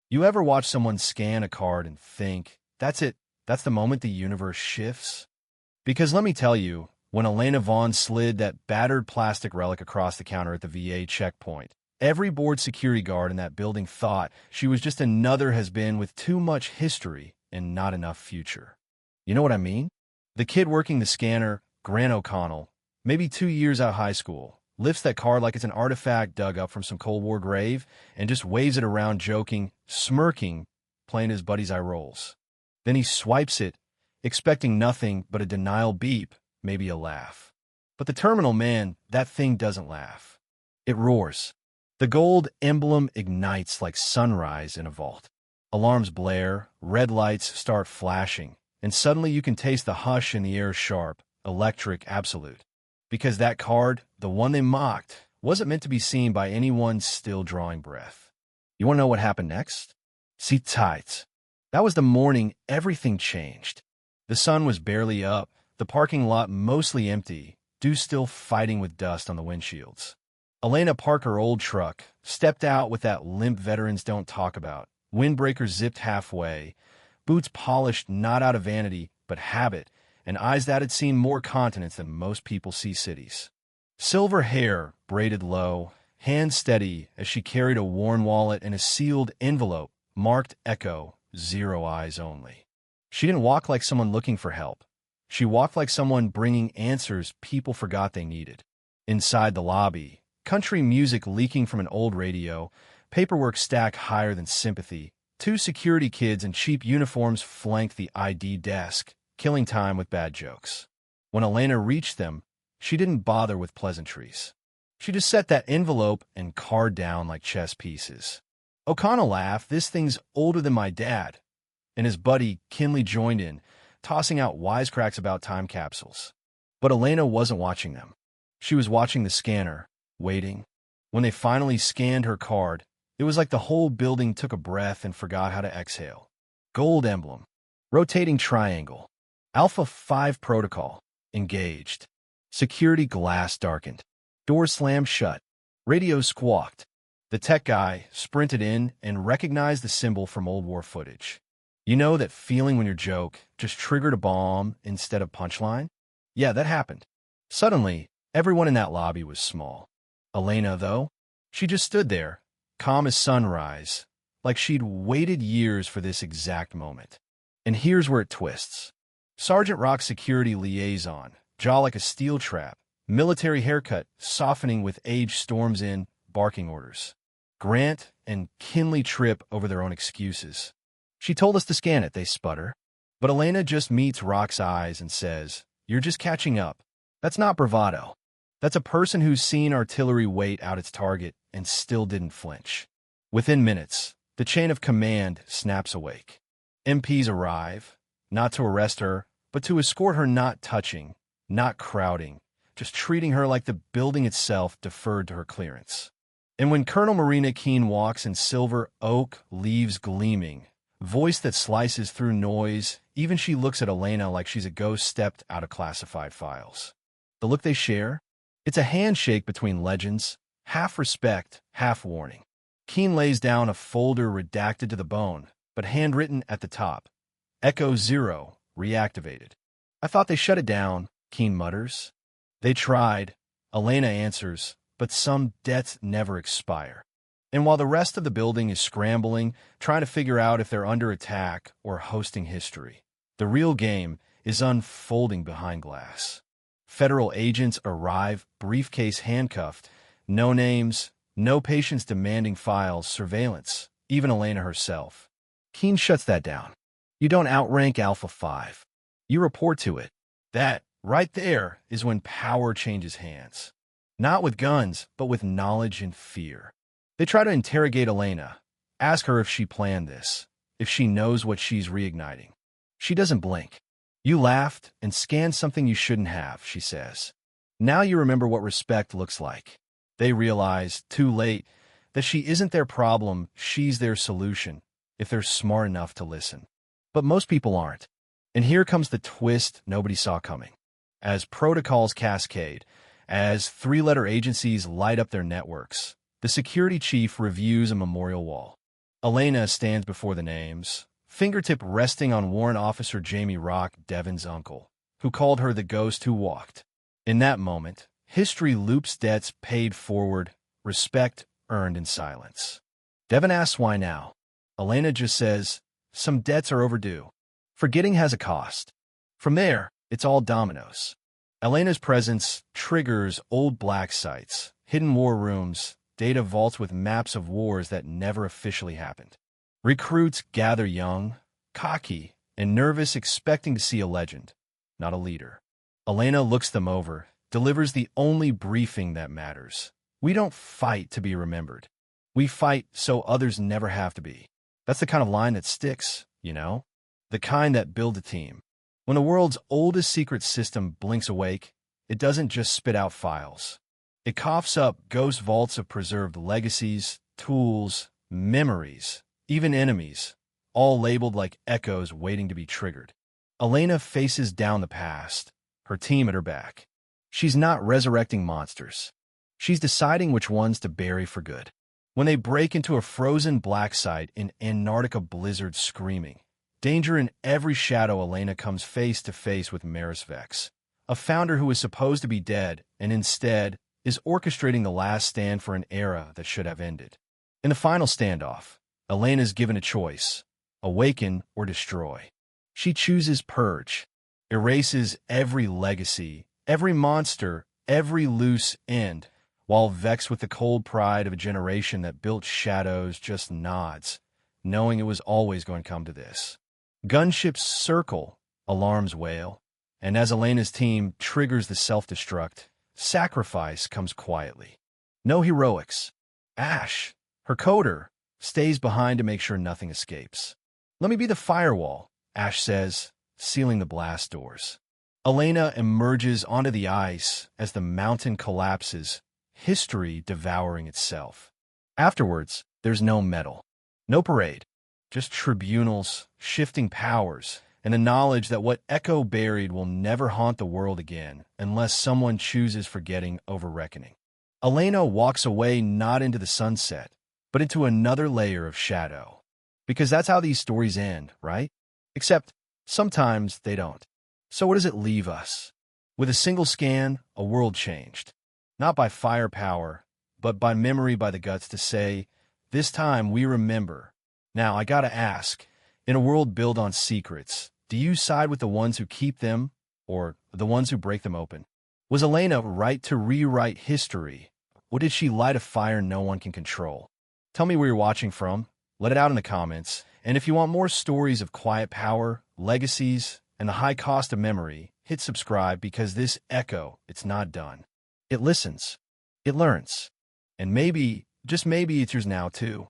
You ever watch someone scan a card and think, that's it, that's the moment the universe shifts? Because let me tell you, when Elena Vaughn slid that battered plastic relic across the counter at the VA checkpoint, every board security guard in that building thought she was just another has-been with too much history and not enough future. You know what I mean? The kid working the scanner, Grant O'Connell, maybe 2 years out of high school, lifts that card like it's an artifact dug up from some Cold War grave and just waves it around joking, smirking, playing his buddy's eye rolls. Then he swipes it, expecting nothing but a denial beep, maybe a laugh. But the terminal, man, that thing doesn't laugh. It roars. The gold emblem ignites like sunrise in a vault. Alarms blare, red lights start flashing, and suddenly you can taste the hush in the air sharp, electric, absolute. Because that card, the one they mocked, wasn't meant to be seen by anyone still drawing breath. You want to know what happened next? Sit tight. That was the morning everything changed. The sun was barely up, the parking lot mostly empty, dew still fighting with dust on the windshields. Elena parked her old truck, stepped out with that limp veterans don't talk about, windbreaker zipped halfway, boots polished not out of vanity but habit, and eyes that had seen more continents than most people see cities. Silver hair braided low, hands steady as she carried a worn wallet and a sealed envelope marked Echo, 0 eyes only. She didn't walk like someone looking for help. She walked like someone bringing answers people forgot they needed. Inside the lobby, country music leaking from an old radio, paperwork stacked higher than sympathy, 2 security kids in cheap uniforms flanked the ID desk, killing time with bad jokes. When Elena reached them, she didn't bother with pleasantries. She just set that envelope and card down like chess pieces. O'Connell laughed, "This thing's older than my dad," and his buddy Kinley joined in, tossing out wisecracks about time capsules. But Elena wasn't watching them. She was watching the scanner, waiting. When they finally scanned her card, it was like the whole building took a breath and forgot how to exhale. Gold emblem. Rotating triangle. Alpha 5 protocol. Engaged. Security glass darkened. Door slammed shut. Radio squawked. The tech guy sprinted in and recognized the symbol from Old War footage. You know that feeling when your joke just triggered a bomb instead of punchline? Yeah, that happened. Suddenly, everyone in that lobby was small. Elena, though, she just stood there, calm as sunrise, like she'd waited years for this exact moment. And here's where it twists. Sergeant Rock's security liaison, jaw like a steel trap, military haircut softening with age, storms in, barking orders. Grant and Kinley trip over their own excuses. "She told us to scan it," they sputter. But Elena just meets Rock's eyes and says, "You're just catching up." That's not bravado. That's a person who's seen artillery wait out its target and still didn't flinch. Within minutes, the chain of command snaps awake. MPs arrive, not to arrest her, but to escort her, not touching, not crowding, just treating her like the building itself deferred to her clearance. And when Colonel Marina Keene walks in silver oak leaves gleaming, voice that slices through noise, even she looks at Elena like she's a ghost stepped out of classified files. The look they share? It's a handshake between legends, half respect, half warning. Keene lays down a folder redacted to the bone, but handwritten at the top. Echo 0, reactivated. "I thought they shut it down," Keene mutters. "They tried," Elena answers, "but some debts never expire." And while the rest of the building is scrambling, trying to figure out if they're under attack or hosting history, the real game is unfolding behind glass. Federal agents arrive, briefcase handcuffed, no names, no patients demanding files, surveillance, even Elena herself. Keene shuts that down. You don't outrank Alpha 5. You report to it. That, right there, is when power changes hands. Not with guns, but with knowledge and fear. They try to interrogate Elena, ask her if she planned this, if she knows what she's reigniting. She doesn't blink. "You laughed and scanned something you shouldn't have," she says. "Now you remember what respect looks like." They realize, too late, that she isn't their problem, she's their solution, if they're smart enough to listen. But most people aren't. And here comes the twist nobody saw coming. As protocols cascade, as 3-letter agencies light up their networks, the security chief reviews a memorial wall. Elena stands before the names, fingertip resting on Warrant Officer Jamie Rock, Devon's uncle, who called her the ghost who walked. In that moment, history loops debts paid forward, respect earned in silence. Devon asks why now. Elena just says, some debts are overdue. Forgetting has a cost. From there, it's all dominoes. Elena's presence triggers old black sites, hidden war rooms, data vaults with maps of wars that never officially happened. Recruits gather young, cocky, and nervous, expecting to see a legend, not a leader. Elena looks them over, delivers the only briefing that matters. We don't fight to be remembered. We fight so others never have to be. That's the kind of line that sticks, you know? The kind that builds a team. When the world's oldest secret system blinks awake, it doesn't just spit out files. It coughs up ghost vaults of preserved legacies, tools, memories, even enemies, all labeled like echoes waiting to be triggered. Elena faces down the past, her team at her back. She's not resurrecting monsters. She's deciding which ones to bury for good. When they break into a frozen black site in Antarctica blizzard screaming, danger in every shadow, Elena comes face to face with Maris Vex, a founder who is supposed to be dead and instead is orchestrating the last stand for an era that should have ended. In the final standoff, Elena is given a choice: awaken or destroy. She chooses purge, erases every legacy, every monster, every loose end, while Vex, with the cold pride of a generation that built shadows, just nods, knowing it was always going to come to this. Gunships circle, alarms wail, and as Elena's team triggers the self-destruct, sacrifice comes quietly. No heroics. Ash, her coder, stays behind to make sure nothing escapes. Let me be the firewall, Ash says, sealing the blast doors. Elena emerges onto the ice as the mountain collapses, history devouring itself. Afterwards, there's no medal, no parade, just tribunals, shifting powers, and the knowledge that what Echo buried will never haunt the world again unless someone chooses forgetting over reckoning. Elena walks away not into the sunset, but into another layer of shadow. Because that's how these stories end, right? Except sometimes they don't. So what does it leave us? With a single scan, a world changed. Not by firepower, but by memory, by the guts to say, this time we remember. Now, I gotta ask, in a world built on secrets, do you side with the ones who keep them, or the ones who break them open? Was Elena right to rewrite history, or did she light a fire no one can control? Tell me where you're watching from, let it out in the comments, and if you want more stories of quiet power, legacies, and the high cost of memory, hit subscribe, because this Echo, it's not done. It listens, it learns, and maybe, just maybe, it's yours now too.